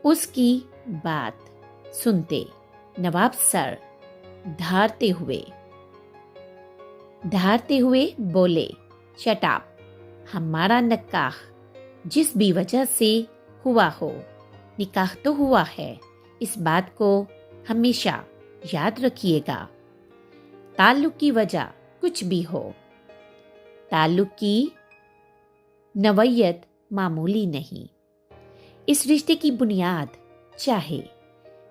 उसकी बात सुनते नवाब सर धारते हुए बोले, शट अप। हमारा निकाह जिस भी वजह से हुआ हो, निकाह तो हुआ है, इस बात को हमेशा याद रखिएगा। ताल्लुक की वजह कुछ भी हो, ताल्लुक की नवैयत मामूली नहीं। इस रिश्ते की बुनियाद चाहे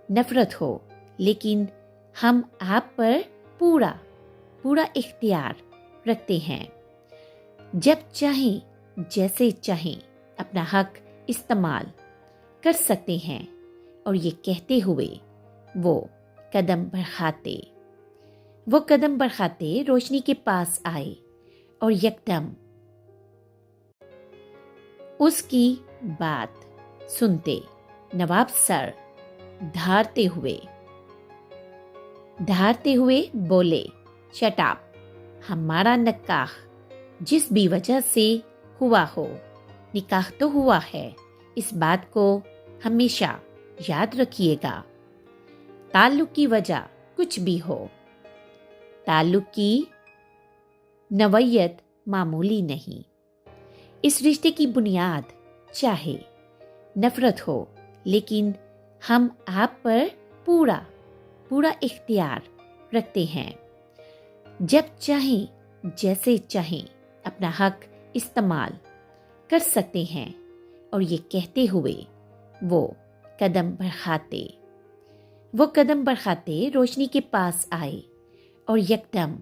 नफरत हो, लेकिन हम आप पर पूरा इख्तियार रखते हैं। जब चाहें जैसे चाहें अपना हक इस्तेमाल कर सकते हैं। और ये कहते हुए वो कदम बढ़ाते रोशनी के पास आए और यकदम उसकी बात सुनते नवाब सर धारते हुए बोले, शट अप। हमारा निकाह जिस भी वजह से हुआ हो, निकाह तो हुआ है, इस बात को हमेशा याद रखिएगा। ताल्लुक की वजह कुछ भी हो, ताल्लुक की नवैयत मामूली नहीं। इस रिश्ते की बुनियाद चाहे नफरत हो, लेकिन हम आप पर पूरा इख्तियार रखते हैं। जब चाहें जैसे चाहें अपना हक इस्तेमाल कर सकते हैं। और ये कहते हुए वो कदम बढ़ाते रोशनी के पास आए और यकदम